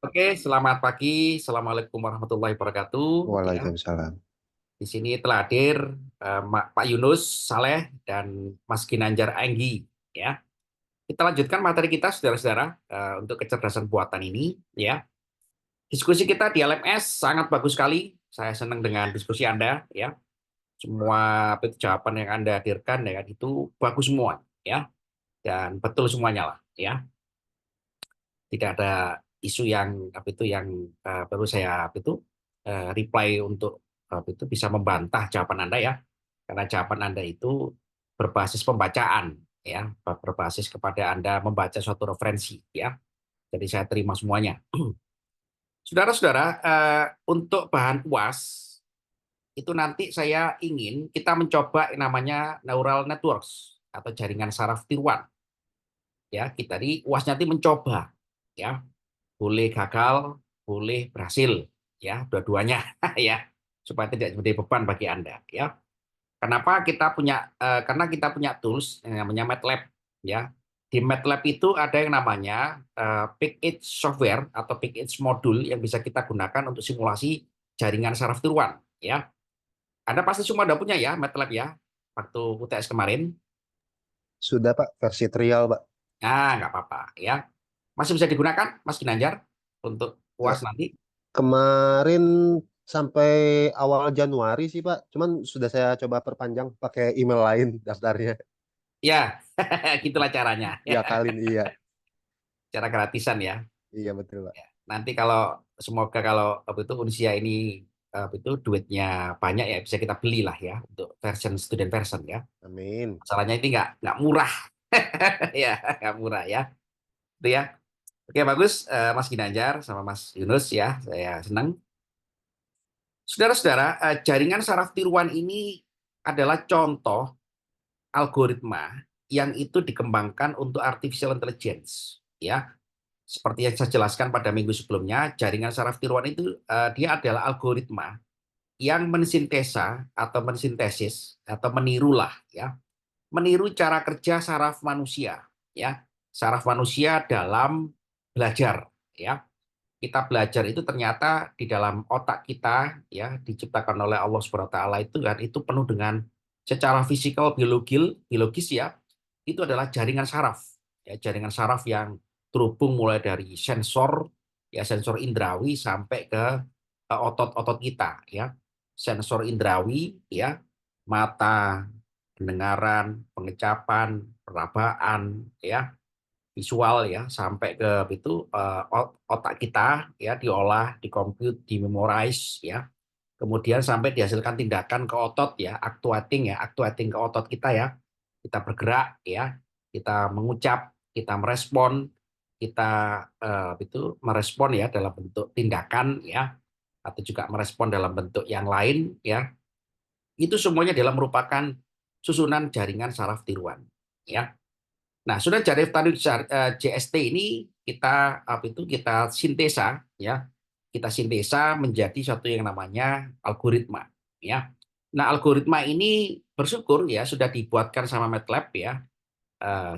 Oke, selamat pagi. Assalamualaikum warahmatullahi wabarakatuh. Ya, Waalaikumsalam. di sini telah hadir Pak Yunus Saleh dan Mas Ginanjar Anggi. Ya, kita lanjutkan materi kita, saudara-saudara, untuk kecerdasan buatan ini. Ya, diskusi kita di LMS sangat bagus sekali. Saya senang dengan diskusi Anda. Ya, semua jawaban yang Anda hadirkan ya kan, itu bagus semua. Ya, dan betul semuanya lah. Ya, tidak ada isu yang perlu saya reply untuk itu bisa membantah jawaban Anda ya, karena jawaban Anda itu berbasis pembacaan ya, berbasis kepada Anda membaca suatu referensi ya. Jadi saya terima semuanya. Saudara-saudara, untuk bahan UAS itu nanti saya ingin kita mencoba yang namanya neural networks atau jaringan saraf tiruan ya. Kita di UAS nanti mencoba ya, boleh gagal, boleh berhasil, ya dua-duanya ya, supaya tidak menjadi beban bagi Anda ya. Kenapa kita punya karena kita punya tools yang namanya MATLAB ya. Di MATLAB itu ada yang namanya PackEdge software atau PackEdge modul yang bisa kita gunakan untuk simulasi jaringan saraf tiruan ya. Anda pasti semua udah punya ya MATLAB ya, waktu UTS kemarin. Sudah Pak, versi trial Pak. Nah, nggak apa-apa ya. Masih bisa digunakan Mas Ginanjar untuk Eh, UAS nanti. Kemarin sampai awal Januari sih Pak. Cuman sudah saya coba perpanjang pakai email lain daftarnya. Ya, gitulah caranya. Diakalin iya. Cara gratisan ya. Iya betul Pak. Nanti kalau semoga kalau Unsia ini duitnya banyak ya, bisa kita belilah ya untuk version student version ya. Amin. Masalahnya ini nggak murah. Ya, nggak murah ya. Itu ya. Oke, bagus, Mas Ginanjar sama Mas Yunus ya. Saya senang. Saudara-saudara, jaringan saraf tiruan ini adalah contoh algoritma yang itu dikembangkan untuk artificial intelligence ya. Seperti yang saya jelaskan pada minggu sebelumnya, jaringan saraf tiruan itu dia adalah algoritma yang mensintesa atau mensintesis atau menirulah ya, meniru cara kerja saraf manusia ya. Saraf manusia dalam belajar ya. Kita belajar itu ternyata di dalam otak kita ya, diciptakan oleh Allah Subhanahu wa taala itu kan, itu penuh dengan secara fisikal biologis ya, itu adalah jaringan saraf ya, jaringan saraf yang terhubung mulai dari sensor ya, sensor indrawi sampai ke otot-otot kita ya. Sensor indrawi ya, mata, pendengaran, pengecapan, perabaan ya, visual ya, sampai ke itu otak kita ya, diolah, dikomput, dimemorize ya. Kemudian sampai dihasilkan tindakan ke otot ya, actuating ke otot kita ya. Kita bergerak ya, kita mengucap, kita merespon, kita merespon ya dalam bentuk tindakan ya, atau juga merespon dalam bentuk yang lain ya. Itu semuanya adalah merupakan susunan jaringan saraf tiruan ya. Nah, sudah dari tadi JST ini kita sintesa ya. Kita sintesa menjadi satu yang namanya algoritma ya. Nah, algoritma ini bersyukur ya sudah dibuatkan sama MATLAB ya.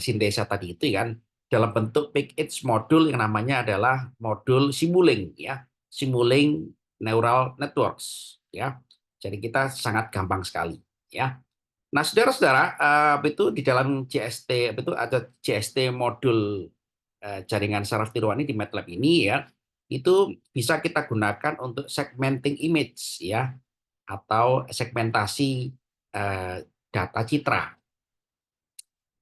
Sintesa tadi itu kan dalam bentuk package modul yang namanya adalah modul Simulink ya. Simulink Neural Networks ya. Jadi kita sangat gampang sekali ya. Nah, saudara-saudara, itu di dalam JST itu ada JST modul jaringan saraf tiruan ini di MATLAB ini ya, itu bisa kita gunakan untuk segmenting image ya, atau segmentasi data citra.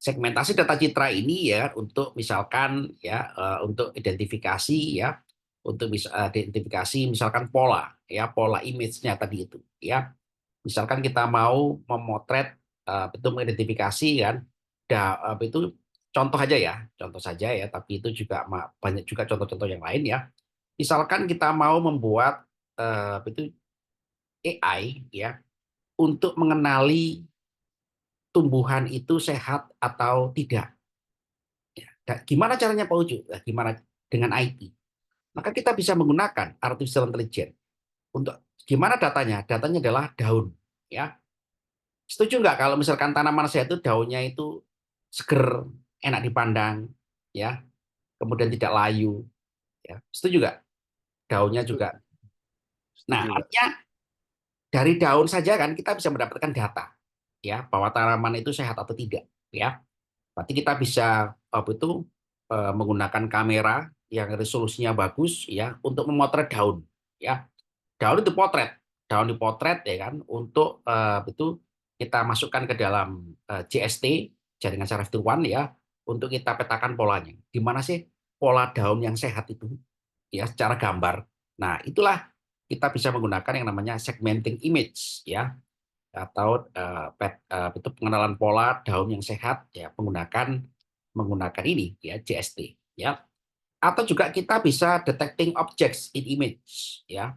Segmentasi data citra ini ya untuk misalkan ya, untuk identifikasi ya, untuk bisa identifikasi misalkan pola ya, pola image-nya tadi itu ya. Misalkan kita mau memotret itu mengidentifikasi kan, itu contoh aja ya, contoh saja ya, tapi itu juga banyak juga contoh-contoh yang lain ya. Misalkan kita mau membuat itu AI ya, untuk mengenali tumbuhan itu sehat atau tidak. Ya. Gimana caranya Pak Ucu? Nah, gimana dengan IT? Maka kita bisa menggunakan artificial intelligence untuk gimana datanya? Datanya adalah daun ya. Setuju nggak kalau misalkan tanaman saya itu daunnya itu seger, enak dipandang, ya, kemudian tidak layu, ya. Setuju nggak? daunnya juga. Setuju, Nah, setuju, Pak. artinya dari daun saja kan kita bisa mendapatkan data ya bahwa tanaman itu sehat atau tidak ya. Berarti kita bisa apa itu menggunakan kamera yang resolusinya bagus ya untuk memotret daun ya. Daun itu potret, daun dipotret ya kan untuk itu kita masukkan ke dalam JST, jaringan saraf tiruan ya, untuk kita petakan polanya. Di mana sih pola daun yang sehat itu ya secara gambar. Nah, itulah kita bisa menggunakan yang namanya segmenting image ya atau itu pengenalan pola daun yang sehat ya menggunakan ini ya JST ya. Atau juga kita bisa detecting objects in image ya.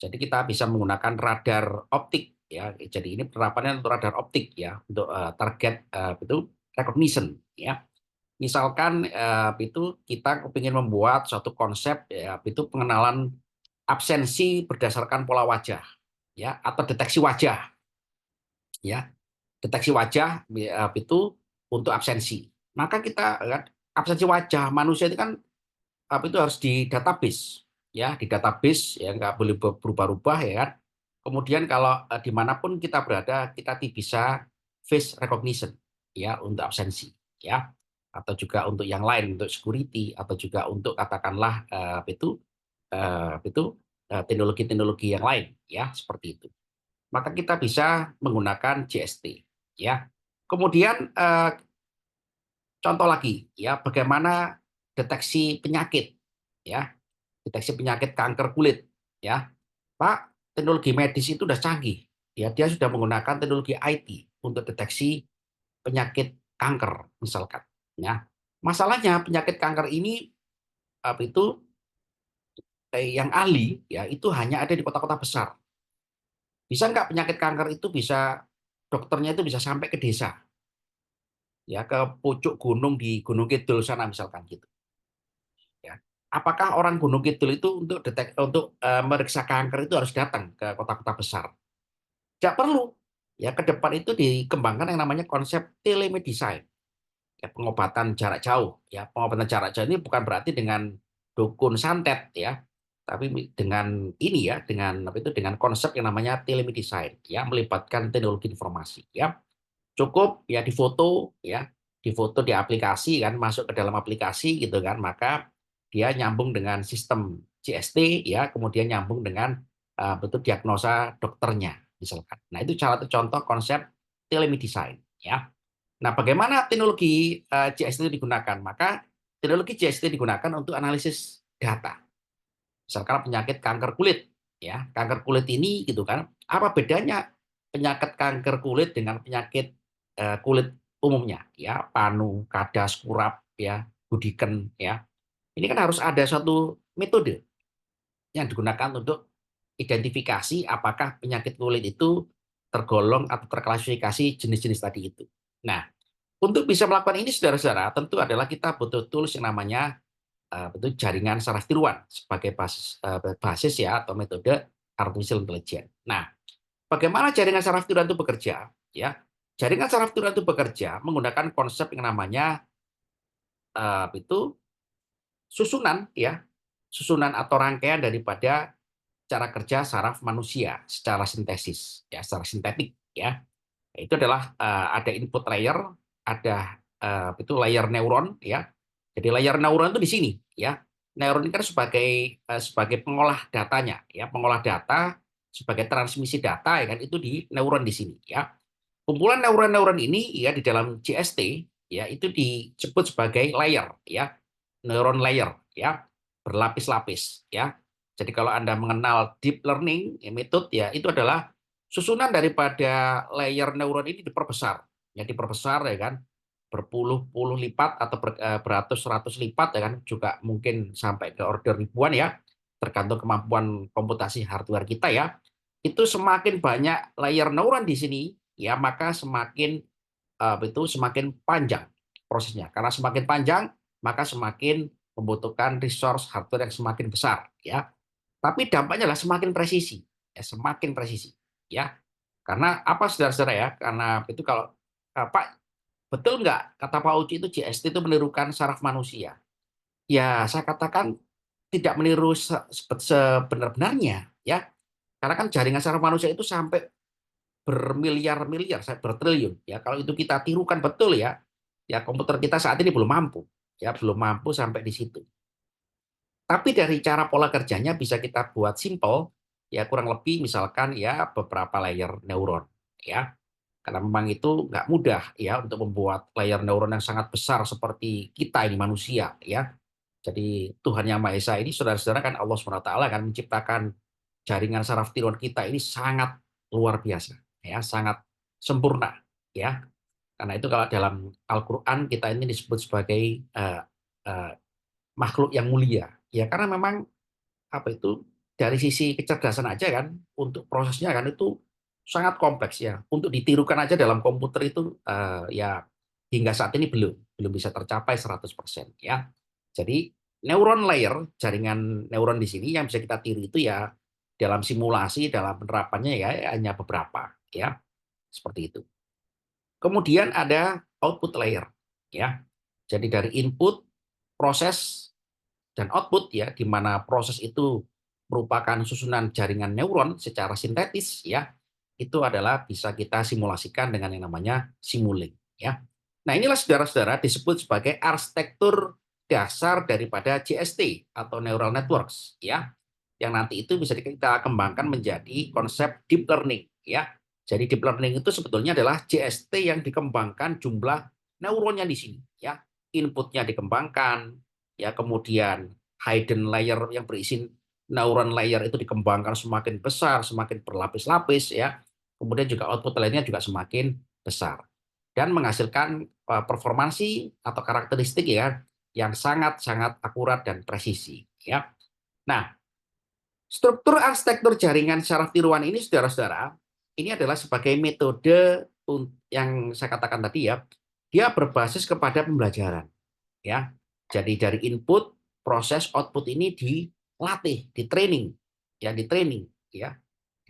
Jadi kita bisa menggunakan radar optik ya. Jadi ini penerapannya untuk radar optik ya untuk target itu recognition ya. Misalkan itu kita ingin membuat suatu konsep ya itu pengenalan absensi berdasarkan pola wajah ya atau deteksi wajah ya. Deteksi wajah itu untuk absensi. Maka kita kan absensi wajah manusia itu kan apa itu harus di database ya di database ya nggak boleh berubah-ubah ya kan. Kemudian kalau dimanapun kita berada kita bisa face recognition ya untuk absensi ya atau juga untuk yang lain untuk security atau juga untuk katakanlah itu teknologi-teknologi yang lain ya seperti itu. Maka kita bisa menggunakan JST ya. Kemudian contoh lagi ya bagaimana deteksi penyakit ya deteksi penyakit kanker kulit ya Pak, teknologi medis itu sudah canggih ya dia sudah menggunakan teknologi IT untuk deteksi penyakit kanker misalkan ya masalahnya penyakit kanker ini apa itu yang ahli ya itu hanya ada di kota-kota besar bisa nggak penyakit kanker itu bisa dokternya itu bisa sampai ke desa ya ke pucuk gunung di Gunung Kidul sana misalkan gitu ya apakah orang Gunung Kidul itu untuk meriksa kanker itu harus datang ke kota-kota besar. Tidak perlu. Ya, ke depan itu dikembangkan yang namanya konsep telemedicine, ya, pengobatan jarak jauh. Ya, pengobatan jarak jauh ini bukan berarti dengan dukun santet ya, tapi dengan ini ya, dengan apa itu dengan konsep yang namanya telemedicine, ya, melibatkan teknologi informasi. Ya, cukup ya difoto di aplikasi kan, masuk ke dalam aplikasi gitu kan, maka dia nyambung dengan sistem CST ya, kemudian nyambung dengan betul diagnosa dokternya misalkan. Nah, itu salah satu contoh konsep telemedicine ya. Nah, bagaimana teknologi CST itu digunakan? Maka teknologi CST digunakan untuk analisis data. Misalkan penyakit kanker kulit ya. Kanker kulit ini gitu kan. Apa bedanya penyakit kanker kulit dengan penyakit kulit umumnya ya, panu, kadas, kurap ya, budiken ya. Ini kan harus ada suatu metode yang digunakan untuk identifikasi apakah penyakit kulit itu tergolong atau terklasifikasi jenis-jenis tadi itu. Nah, untuk bisa melakukan ini saudara-saudara, tentu adalah kita butuh tools yang namanya betul jaringan saraf tiruan sebagai basis ya atau metode artificial intelligence. Nah, bagaimana jaringan saraf tiruan itu bekerja? Ya, jaringan saraf tiruan itu bekerja menggunakan konsep yang namanya itu susunan ya, susunan atau rangkaian daripada cara kerja saraf manusia secara sintesis ya, secara sintetik ya. Itu adalah ada input layer, ada itu layer neuron ya. Jadi layer neuron itu di sini ya. Neuron ini kan sebagai pengolah datanya ya, pengolah data sebagai transmisi data ya kan itu di neuron di sini ya. Kumpulan neuron-neuron ini ya di dalam GST ya itu disebut sebagai layer ya. Neuron layer ya, berlapis-lapis ya. Jadi kalau Anda mengenal deep learning ya, metode ya itu adalah susunan daripada layer neuron ini diperbesar. Ya diperbesar ya kan berpuluh-puluh lipat atau beratus-ratus lipat ya kan juga mungkin sampai ke order ribuan ya tergantung kemampuan komputasi hardware kita ya. Itu semakin banyak layer neuron di sini ya maka semakin panjang prosesnya. Karena semakin panjang maka semakin membutuhkan resource hardware yang semakin besar ya. Tapi dampaknya adalah semakin presisi, ya semakin presisi ya. Karena apa saudara-saudara ya? Karena itu kalau Pak betul nggak kata Pak Uci itu GST itu menirukan saraf manusia? Ya saya katakan tidak meniru sebenar-benarnya ya. Karena kan jaringan saraf manusia itu sampai bermiliar-miliar, sampai bertriliun ya. Kalau itu kita tirukan betul ya, ya komputer kita saat ini belum mampu ya, belum mampu sampai di situ. Tapi dari cara pola kerjanya bisa kita buat simple ya, kurang lebih misalkan ya beberapa layer neuron ya. Karena memang itu nggak mudah ya untuk membuat layer neuron yang sangat besar seperti kita ini manusia ya. Jadi Tuhan Yang Maha Esa ini saudara-saudara kan Allah SWT kan menciptakan jaringan saraf tiroid kita ini sangat luar biasa ya, sangat sempurna ya. Karena itu kalau dalam Al-Qur'an kita ini disebut sebagai eh, makhluk yang mulia. Ya karena memang apa itu dari sisi kecerdasan aja kan untuk prosesnya kan itu sangat kompleks ya. Untuk ditirukan aja dalam komputer itu ya hingga saat ini belum bisa tercapai 100% ya. Jadi neuron layer, jaringan neuron di sini yang bisa kita tiru itu ya dalam simulasi, dalam penerapannya ya hanya beberapa ya, seperti itu. Kemudian ada output layer ya. Jadi dari input, proses dan output ya, di mana proses itu merupakan susunan jaringan neuron secara sintetis ya, itu adalah bisa kita simulasikan dengan yang namanya simulink ya. Nah, inilah saudara-saudara disebut sebagai arsitektur dasar daripada JST atau neural networks ya. Yang nanti itu bisa kita kembangkan menjadi konsep deep learning ya. Jadi deep learning itu sebetulnya adalah JST yang dikembangkan jumlah neuronnya di sini ya. Inputnya dikembangkan ya, kemudian hidden layer yang berisi neuron layer itu dikembangkan semakin besar, semakin berlapis-lapis ya. Kemudian juga output lainnya juga semakin besar dan menghasilkan performansi atau karakteristik ya yang sangat-sangat akurat dan presisi ya. Nah, struktur arsitektur jaringan saraf tiruan ini saudara-saudara, ini adalah sebagai metode yang saya katakan tadi ya, dia berbasis kepada pembelajaran ya. Jadi dari input, proses, output ini dilatih, di training ya, di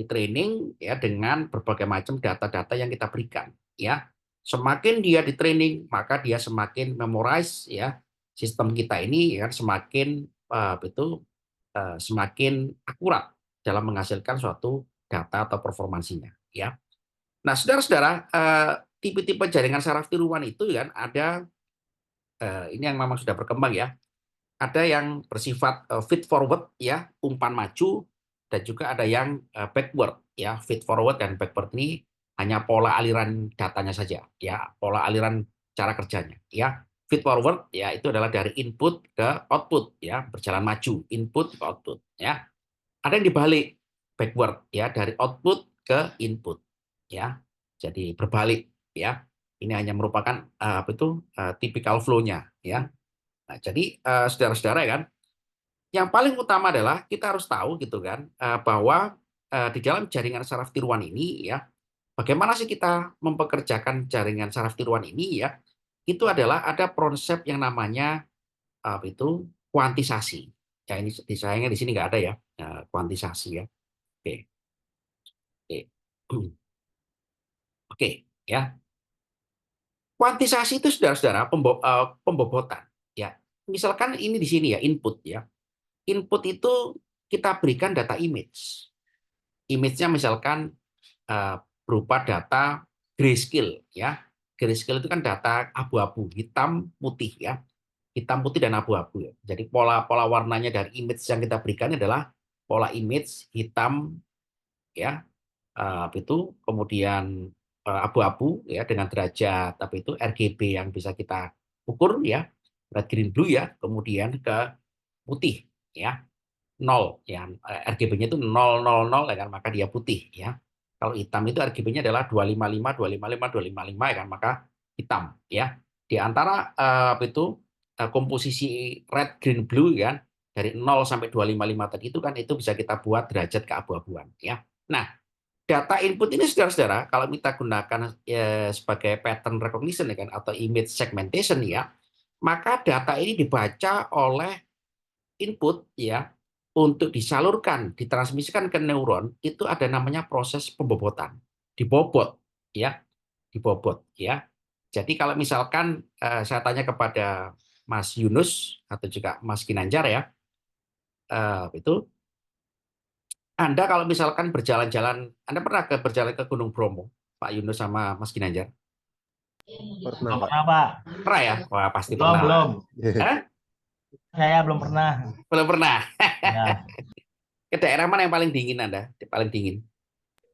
training ya dengan berbagai macam data-data yang kita berikan ya. Semakin dia di training, maka dia semakin memorize ya. Sistem kita ini ya semakin semakin akurat dalam menghasilkan suatu data atau performansinya ya. Nah, saudara-saudara, tipe-tipe jaringan saraf tiruan itu kan ada ini yang memang sudah berkembang ya. Ada yang bersifat feed forward ya, umpan maju, dan juga ada yang backward ya. Feed forward dan backward ini hanya pola aliran datanya saja ya, pola aliran cara kerjanya ya. Feed forward ya itu adalah dari input ke output ya, berjalan maju, input ke output ya. Ada yang dibalik, backward ya, dari output ke input ya. Jadi berbalik ya. Ini hanya merupakan apa itu typical flow-nya ya. Nah, jadi saudara-saudara ya kan, yang paling utama adalah kita harus tahu gitu kan bahwa di dalam jaringan saraf tiruan ini ya, bagaimana sih kita mempekerjakan jaringan saraf tiruan ini ya? Itu adalah ada konsep yang namanya apa itu kuantisasi. Ya ini sayangnya di sini nggak ada ya, kuantisasi ya. Oke, oke, oke ya. Kuantisasi itu saudara-saudara pembobotan ya. Misalkan ini di sini ya input ya. Input itu kita berikan data image. Image-nya misalkan eh, berupa data grayscale ya. Grayscale itu kan data abu-abu, hitam putih ya. Hitam putih dan abu-abu ya. Jadi pola-pola warnanya dari image yang kita berikan adalah pola image hitam ya. Itu kemudian abu-abu ya dengan derajat tapi itu RGB yang bisa kita ukur ya. Red green blue ya, kemudian ke putih ya. Nol ya, RGB-nya itu 000 ya kan, maka dia putih ya. Kalau hitam itu RGB-nya adalah 255 255 255 ya kan, maka hitam ya. Di antara itu komposisi red green blue kan dari 0 sampai 255 tadi itu kan itu bisa kita buat derajat keabu-abuan ya. Nah, data input ini saudara-saudara kalau kita gunakan sebagai pattern recognition ya kan atau image segmentation ya, maka data ini dibaca oleh input ya untuk disalurkan, ditransmisikan ke neuron itu ada namanya proses pembobotan, dibobot ya, dibobot ya. Jadi kalau misalkan saya tanya kepada Mas Yunus atau juga Mas Ginanjar ya, itu Anda kalau misalkan berjalan-jalan, Anda pernah berjalan ke Gunung Bromo, Pak Yunus sama Mas Ginanjar? Pernah, Belum Pak. pernah, Pak. Pernah ya? Wah, pasti Belum, pernah lah. belum. Hah? Saya belum pernah. Belum pernah. Ya, Ke daerah mana yang paling dingin Anda? Paling dingin?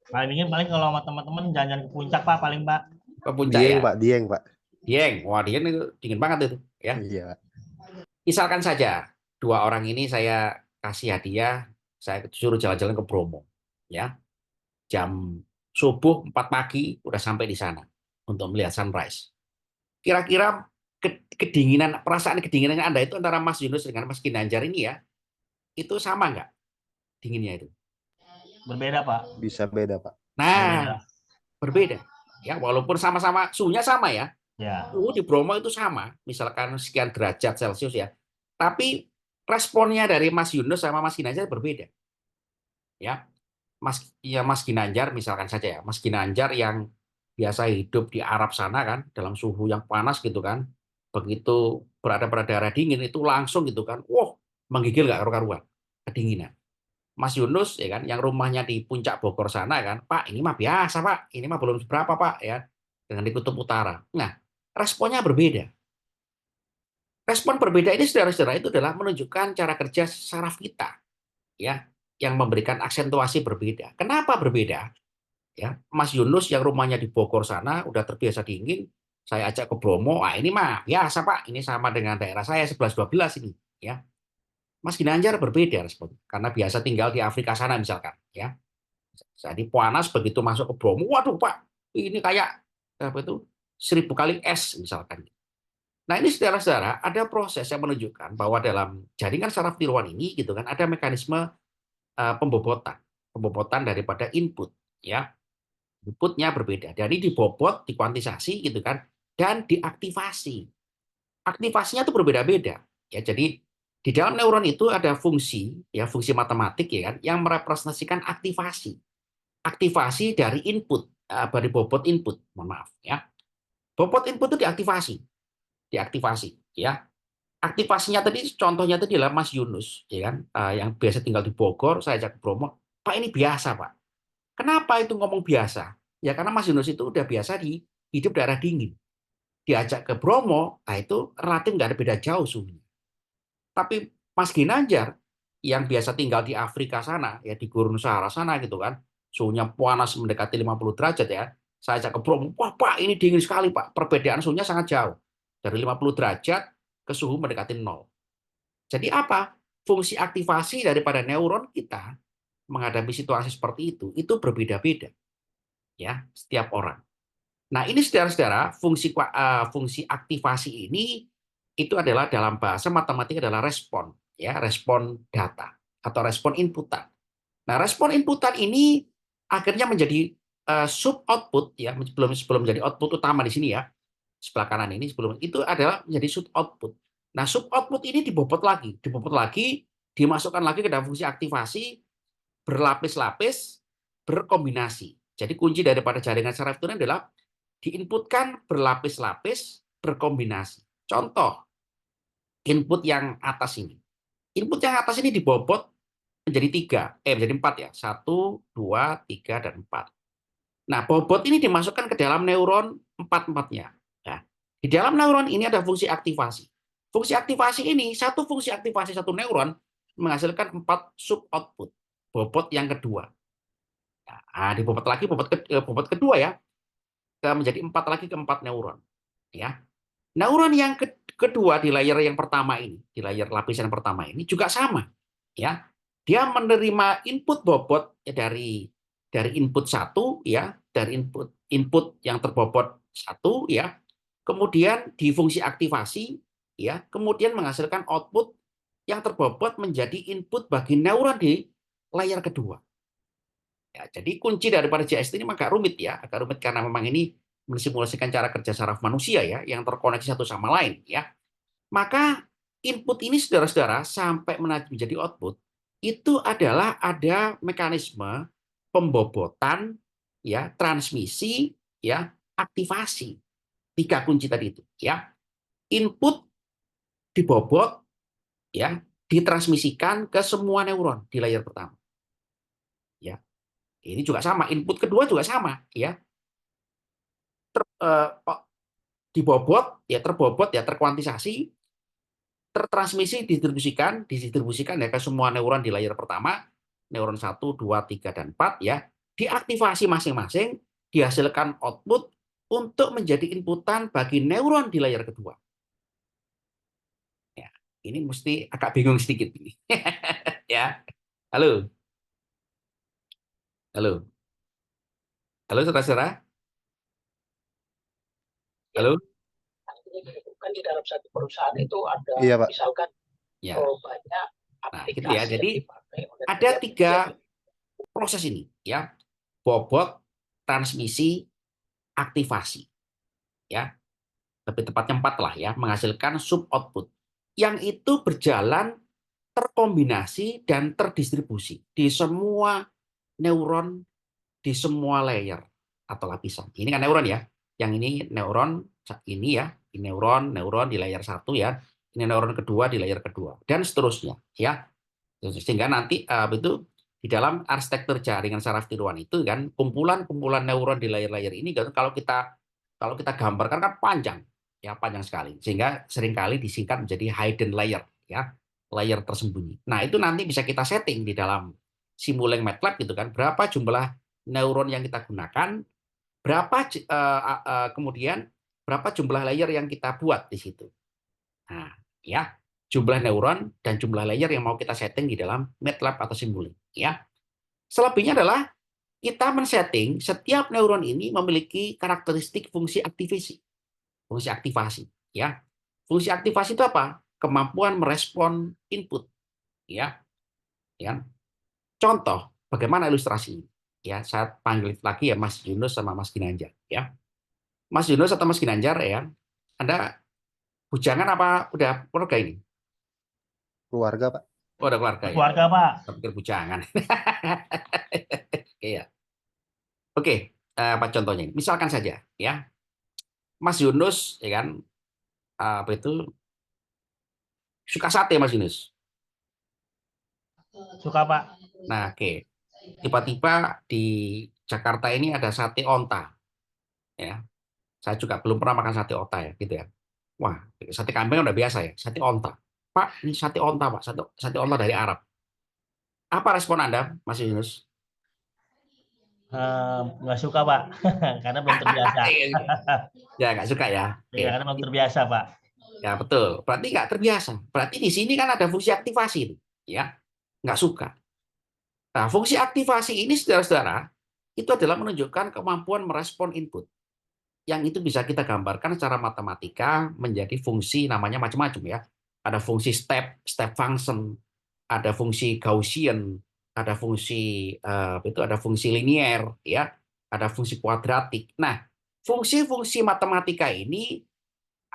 paling ingin paling kalau sama teman-teman jalan-jalan ke puncak, Pak, paling, Pak. Ke puncak Dieng, ya? Pak, Dieng, Pak. Dieng. Wah, Dieng itu dingin banget itu. Ya. Iya, Pak. Misalkan saja dua orang ini saya kasih hadiah, saya suruh jalan-jalan ke Bromo, ya jam subuh 4 pagi udah sampai di sana untuk melihat sunrise. Kira-kira kedinginan, perasaan kedinginan Anda itu antara Mas Yunus dengan Mas Ginanjar ini ya, itu sama nggak dinginnya itu? Berbeda, Pak. Bisa beda, Pak. Nah, Berbeda. berbeda. Ya, walaupun sama-sama suhunya sama ya, Ya. suhu di Bromo itu sama, misalkan sekian derajat Celcius ya. Tapi responnya dari Mas Yunus sama Mas Ginanjar berbeda. Ya, Mas Ginanjar misalkan saja ya, Mas Ginanjar yang biasa hidup di Arab sana kan, dalam suhu yang panas gitu kan, begitu berada pada daerah dingin itu langsung gitu kan, wah menggigil nggak karu-karuan, kedinginan. Mas Yunus ya kan, yang rumahnya di puncak Bogor sana kan, Pak ini mah biasa Pak, ini mah belum seberapa Pak ya, dengan di Kutub Utara. Nah, responnya berbeda. Respon berbeda ini saudara-saudara itu adalah menunjukkan cara kerja saraf kita ya, yang memberikan aksentuasi berbeda. Kenapa berbeda? Ya, Mas Yunus yang rumahnya di Bogor sana udah terbiasa dingin, saya ajak ke Bromo, ah ini mah biasa Pak, ini sama dengan daerah saya 11-12 ini, ya. Mas Ginanjar berbeda respon, karena biasa tinggal di Afrika sana misalkan, ya. Jadi panas begitu masuk ke Bromo, waduh Pak, ini kayak apa itu 1000 kali es misalkan. Nah ini saudara-saudara ada proses yang menunjukkan bahwa dalam jaringan saraf tiruan ini gitu kan ada mekanisme pembobotan, pembobotan daripada input, ya. Inputnya berbeda. Dari dibobot, dikuantisasi gitu kan, dan diaktifasi. Aktivasinya itu berbeda-beda. Ya, jadi di dalam neuron itu ada fungsi, ya fungsi matematik ya kan, yang merepresentasikan aktivasi. Aktivasi dari input, dari bobot input. Mohon maaf ya. Bobot input itu diaktifasi, diaktifasi ya. Aktivasinya tadi contohnya tadi adalah Mas Yunus ya kan, yang biasa tinggal di Bogor, saya ajak ke Bromo. Pak ini biasa, Pak. Kenapa itu ngomong biasa? Ya karena Mas Yunus itu udah biasa di hidup daerah dingin. Diajak ke Bromo, nah itu relatif nggak ada beda jauh suhunya. Tapi Mas Ginanjar yang biasa tinggal di Afrika sana, ya di Gurun Sahara sana gitu kan, suhunya panas mendekati 50 derajat ya. Saya ajak ke Bromo, wah Pak ini dingin sekali Pak. Perbedaan suhunya sangat jauh. Dari 50 derajat ke suhu mendekati nol. Jadi apa? Fungsi aktivasi daripada neuron kita menghadapi situasi seperti itu berbeda-beda ya setiap orang. Nah, ini saudara-saudara, fungsi aktivasi ini itu adalah dalam bahasa matematika adalah respon, ya, respon data atau respon inputan. Nah, respon inputan ini akhirnya menjadi sub output ya, sebelum sebelum menjadi output utama di sini ya. Sebelah kanan ini sebelum itu adalah menjadi sub output. Nah, sub output ini dibobot lagi, dimasukkan lagi ke dalam fungsi aktivasi berlapis-lapis berkombinasi. Jadi kunci daripada jaringan saraf itu adalah diinputkan berlapis-lapis berkombinasi. Contoh, input yang atas ini. Input yang atas ini dibobot menjadi menjadi empat ya. Satu, dua, tiga, dan empat. Nah, bobot ini dimasukkan ke dalam neuron empat-empatnya. Nah, di dalam neuron ini ada fungsi aktivasi. Fungsi aktivasi ini, satu fungsi aktivasi satu neuron menghasilkan 4 sub output. Bobot yang kedua. Nah, dibobot lagi bobot kedua ya, menjadi 4 lagi ke 4 neuron. Ya. Neuron yang kedua di layer yang pertama ini, di layer lapisan pertama ini juga sama, ya. Dia menerima input bobot ya, dari input satu, ya, dari input yang terbobot satu, ya. Kemudian di fungsi aktivasi, ya, kemudian menghasilkan output yang terbobot menjadi input bagi neuron di layer kedua. Ya, jadi kunci daripada JST ini agak rumit ya, agak rumit karena memang ini mensimulasikan cara kerja saraf manusia ya, yang terkoneksi satu sama lain ya. Maka input ini saudara-saudara sampai menjadi output itu adalah ada mekanisme pembobotan ya, transmisi ya, aktivasi. Tiga kunci tadi itu ya. Input dibobot ya, ditransmisikan ke semua neuron di layer pertama. Ya, ini juga sama. Input kedua juga sama. Ya, dibobot, ya terbobot, ya terkuantisasi, tertransmisi, didistribusikan ya ke semua neuron di layer pertama, neuron 1, 2, 3, dan 4 ya, diaktifasi masing-masing, dihasilkan output untuk menjadi inputan bagi neuron di layer kedua. Ya, ini mesti agak bingung sedikit ini. Ya, halo, halo, halo saudara-saudara, Ya, halo, kan di dalam satu perusahaan itu ada Iya, Pak. misalkan ya. banyak Nah, aplikasi gitu ya. yang Jadi dipakai oleh ada tiap 3 proses ini, ya, bobot, transmisi, aktivasi, ya. Lebih tepatnya 4 lah ya, menghasilkan sub output yang itu berjalan terkombinasi dan terdistribusi di semua neuron, di semua layer atau lapisan. Ini kan neuron ya, yang ini neuron ini ya, ini neuron di layer 1 ya, ini neuron kedua di layer kedua dan seterusnya ya. Sehingga nanti itu di dalam arsitektur jaringan saraf tiruan itu kan kumpulan-kumpulan neuron di layer-layer ini kan kalau kita gambarkan kan panjang ya, panjang sekali, sehingga seringkali disingkat menjadi hidden layer ya, layer tersembunyi. Nah, itu nanti bisa kita setting di dalam Simulink MATLAB gitu kan, berapa jumlah neuron yang kita gunakan, berapa kemudian berapa jumlah layer yang kita buat di situ. Nah, ya, jumlah neuron dan jumlah layer yang mau kita setting di dalam MATLAB atau Simulink. Ya, selebihnya adalah kita men-setting setiap neuron ini memiliki karakteristik fungsi aktivasi. Fungsi aktivasi, ya. Fungsi aktivasi itu apa? Kemampuan merespon input, ya. Ya. Contoh, bagaimana ilustrasi? Ya, saya panggil lagi ya Mas Yunus sama Mas Ginanjar, ya. Mas Yunus atau Mas Ginanjar ya. Anda bujangan apa udah keluarga ini? Keluarga, Pak. Oh, udah keluarga ya. Keluarga, Pak. Saya pikir bujangan. Oke ya. Oke, apa contohnya? Misalkan saja ya, Mas Yunus ya kan, apa itu, suka sate Mas Yunus. Suka, Pak. Nah, oke. Tiba-tiba di Jakarta ini ada sate onta ya. Saya juga belum pernah makan sate onta ya, gitu ya. Wah, sate kambing udah biasa ya, sate onta. Pak, ini sate onta, Pak. Sate onta dari Arab. Apa respon Anda, Mas Yunus? Nggak suka, Pak. Karena belum terbiasa. Ya, nggak suka ya. Oke. Iya, karena belum terbiasa, Pak. Ya, betul. Berarti nggak terbiasa. Berarti di sini kan ada fungsi aktivasi. Ya, nggak suka. Nah, fungsi aktivasi ini, saudara-saudara, itu adalah menunjukkan kemampuan merespon input. Yang itu bisa kita gambarkan secara matematika menjadi fungsi namanya macam-macam ya. Ada fungsi step function, ada fungsi Gaussian, ada fungsi ada fungsi linier ya, ada fungsi kuadratik. Nah, fungsi-fungsi matematika ini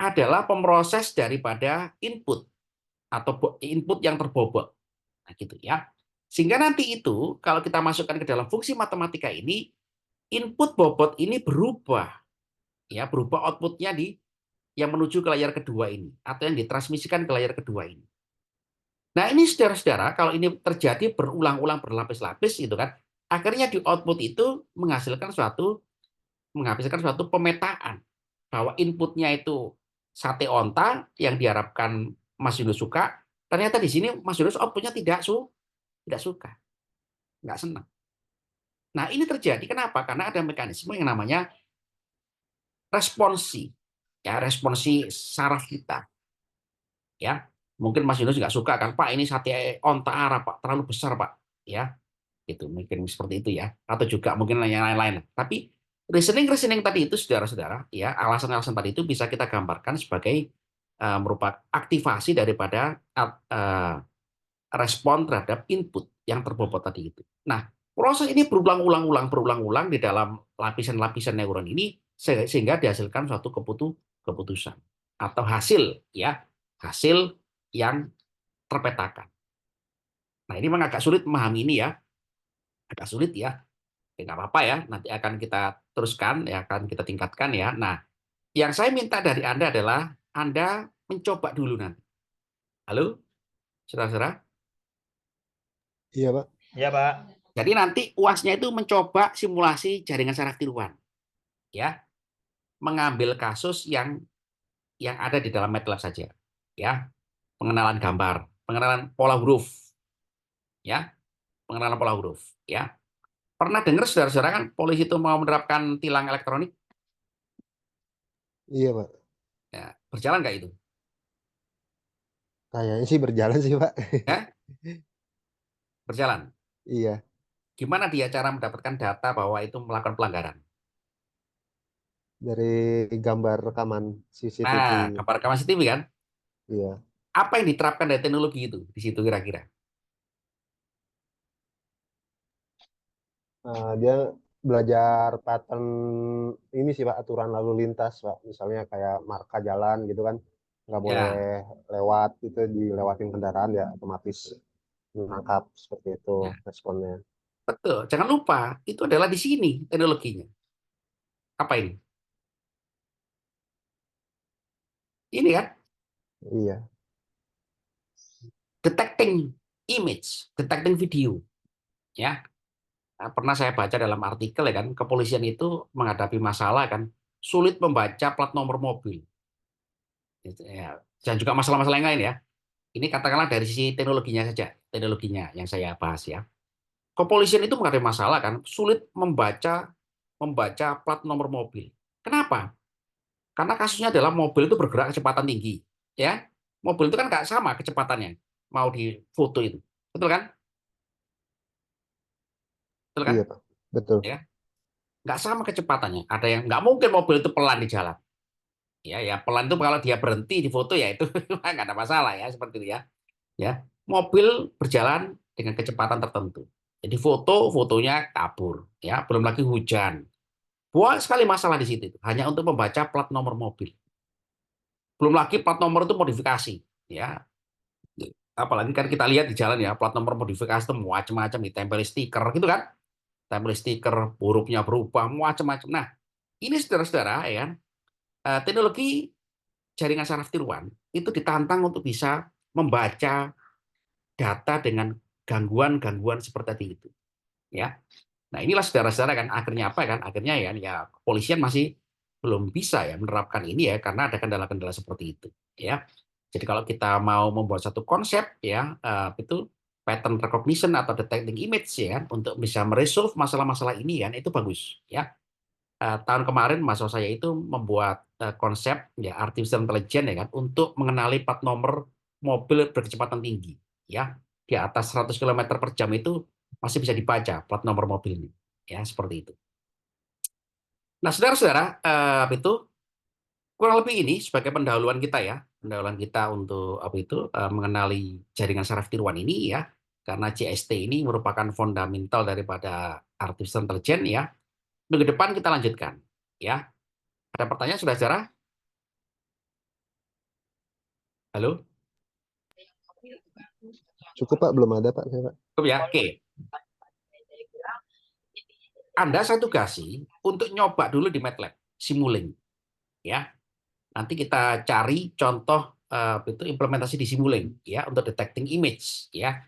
adalah pemroses daripada input atau input yang terbobot. Nah, gitu ya. Sehingga nanti itu kalau kita masukkan ke dalam fungsi matematika ini, input bobot ini berubah ya, berubah outputnya di yang menuju ke layar kedua ini atau yang ditransmisikan ke layar kedua ini. Nah, ini saudara-saudara, kalau ini terjadi berulang-ulang berlapis-lapis gitu kan, akhirnya di output itu menghasilkan suatu pemetaan bahwa inputnya itu sate onta yang diharapkan Mas Yunus suka, ternyata di sini Mas Yunus outputnya tidak suka, nggak senang. Nah, ini terjadi kenapa? Karena ada mekanisme yang namanya responsi, ya, responsi saraf kita. Ya, mungkin Mas Yunus nggak suka kan, Pak, ini sate onta Arab, Pak, terlalu besar, Pak. Ya, itu mungkin seperti itu ya, atau juga mungkin yang lain-lain. Tapi reasoning tadi itu, saudara-saudara, ya, alasan-alasan tadi itu bisa kita gambarkan sebagai merupakan aktivasi daripada respon terhadap input yang terbobot tadi itu. Nah, proses ini berulang-ulang di dalam lapisan-lapisan neuron ini sehingga dihasilkan suatu keputusan atau hasil ya, hasil yang terpetakan. Nah, ini memang agak sulit memahami ini ya, agak sulit ya. Ya, nggak apa-apa ya, nanti akan kita teruskan ya, akan kita tingkatkan ya. Nah, yang saya minta dari Anda adalah Anda mencoba dulu nanti. Halo? Saudara-saudara. Iya, Pak. Ya, Pak. Jadi nanti UASnya itu mencoba simulasi jaringan saraf tiruan, ya, mengambil kasus yang ada di dalam MATLAB saja, ya, pengenalan gambar, pengenalan pola huruf, ya, pengenalan pola huruf, ya. Pernah dengar saudara-saudara kan polisi itu mau menerapkan tilang elektronik, Iya, Pak. ya, berjalan nggak itu? Kayaknya sih berjalan sih, Pak. Ya, berjalan. Iya, Gimana dia cara mendapatkan data bahwa itu melakukan pelanggaran? dari gambar rekaman CCTV. Nah, gambar rekaman CCTV kan? Iya. Apa yang diterapkan dari teknologi itu di situ kira-kira? Dia belajar pattern ini sih Pak, aturan lalu lintas Pak. Misalnya kayak marka jalan gitu kan, nggak boleh Ya, lewat, itu dilewatin kendaraan ya otomatis menangkap seperti itu ya, responnya. betul. Jangan lupa, itu adalah di sini teknologinya. Apa ini? Ini kan, Iya, detecting image, detecting video. Ya, pernah saya baca dalam artikel ya kan, kepolisian itu menghadapi masalah kan, sulit membaca plat nomor mobil. Ya, dan juga masalah-masalah yang lain ya. Ini katakanlah dari sisi teknologinya saja, teknologinya yang saya bahas ya. Kepolisian itu menghadapi masalah kan, sulit membaca membaca plat nomor mobil. Kenapa? Karena kasusnya adalah mobil itu bergerak kecepatan tinggi, ya. Mobil itu kan nggak sama kecepatannya, mau di foto itu, betul kan? Betul kan? iya Pak, betul. Ya, nggak sama kecepatannya. Ada yang nggak mungkin mobil itu pelan di jalan. Ya pelan itu kalau dia berhenti di foto ya itu nggak ada masalah ya seperti itu ya. Ya, mobil berjalan dengan kecepatan tertentu. Jadi fotonya kabur, ya. Belum lagi hujan. Banyak sekali masalah di situ. Hanya untuk membaca plat nomor mobil. Belum lagi plat nomor itu modifikasi, ya. Apalagi kan kita lihat di jalan ya, plat nomor modifikasi itu macam-macam, ditempel stiker gitu kan. Tempel stiker, hurufnya berubah, macam-macam. Nah, ini saudara-saudara ya, teknologi jaringan saraf tiruan itu ditantang untuk bisa membaca data dengan gangguan-gangguan seperti itu, ya. Nah, inilah saudara-saudara kan akhirnya apa kan? Akhirnya ya kepolisian masih belum bisa ya menerapkan ini ya karena ada kendala-kendala seperti itu, ya. Jadi kalau kita mau membuat satu konsep ya itu pattern recognition atau detecting image ya untuk bisa meresolve masalah-masalah ini kan itu bagus ya. Tahun kemarin mahasiswa saya itu membuat konsep ya artificial intelligence ya kan untuk mengenali plat nomor mobil berkecepatan tinggi ya di atas 100 km per jam itu masih bisa dibaca plat nomor mobilnya ya seperti itu. Nah, saudara-saudara, itu kurang lebih ini sebagai pendahuluan kita ya, pendahuluan kita untuk apa itu mengenali jaringan saraf tiruan ini ya, karena CST ini merupakan fundamental daripada artificial intelligence ya. Minggu depan kita lanjutkan ya. Ada pertanyaan saudara-saudara? Halo? Cukup Pak, belum ada Pak saya Pak. Cukup ya? Oke. Anda saya tugasi untuk nyoba dulu di MATLAB, Simulink ya. Nanti kita cari contoh itu implementasi di Simulink ya untuk detecting image ya.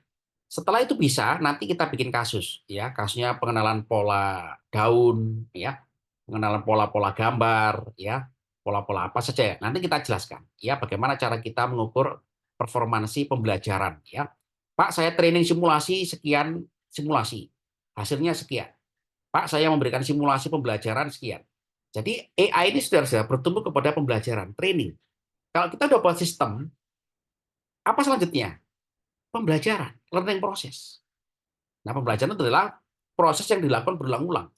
Setelah itu bisa, nanti kita bikin kasus ya, kasusnya pengenalan pola daun ya, pengenalan pola-pola gambar ya, pola-pola apa saja ya. Nanti kita jelaskan ya bagaimana cara kita mengukur performansi pembelajaran ya. Pak, saya training simulasi sekian simulasi. Hasilnya sekian. Pak, saya memberikan simulasi pembelajaran sekian. Jadi AI ini sudah bertumbuh kepada pembelajaran, training. Kalau kita udah buat sistem, apa selanjutnya? Pembelajaran, learning process. Nah, pembelajaran itu adalah proses yang dilakukan berulang-ulang.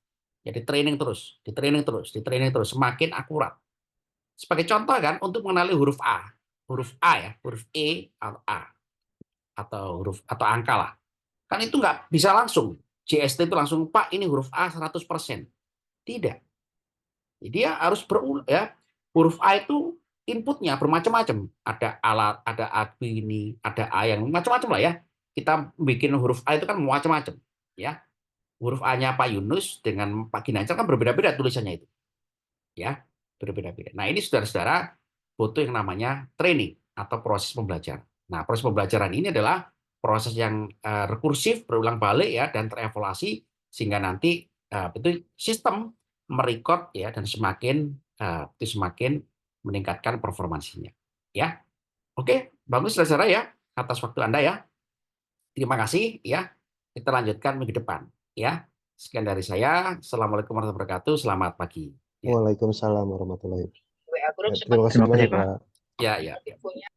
Jadi training terus, di training terus, di training terus, semakin akurat. Sebagai contoh kan, untuk mengenali huruf A ya, huruf E atau A, atau huruf atau angka lah. Kan itu nggak bisa langsung. JST itu langsung, Pak, ini huruf A 100%. Tidak. Jadi dia harus berulang ya. Huruf A itu inputnya bermacam-macam. Ada alat, ada ini, ada A yang macam-macam lah ya. Kita bikin huruf A itu kan macam-macam ya. Huruf A-nya Pak Yunus dengan Pak Ginanjar kan berbeda-beda tulisannya itu. Ya, berbeda-beda. Nah, ini saudara-saudara butuh yang namanya training atau proses pembelajaran. Nah, proses pembelajaran ini adalah proses yang rekursif, berulang balik ya, dan terevaluasi sehingga nanti itu sistem merecord ya dan semakin meningkatkan performansinya. Ya, oke, bagus saudara ya atas waktu Anda ya. Terima kasih ya. Kita lanjutkan minggu depan ya. Sekian dari saya. Assalamualaikum warahmatullahi wabarakatuh. Selamat pagi. Ya, Waalaikumsalam warahmatullahi wabarakatuh. WA group Terima kasih Terima banyak kasih, Pak. Pak. ya, ya. infonya.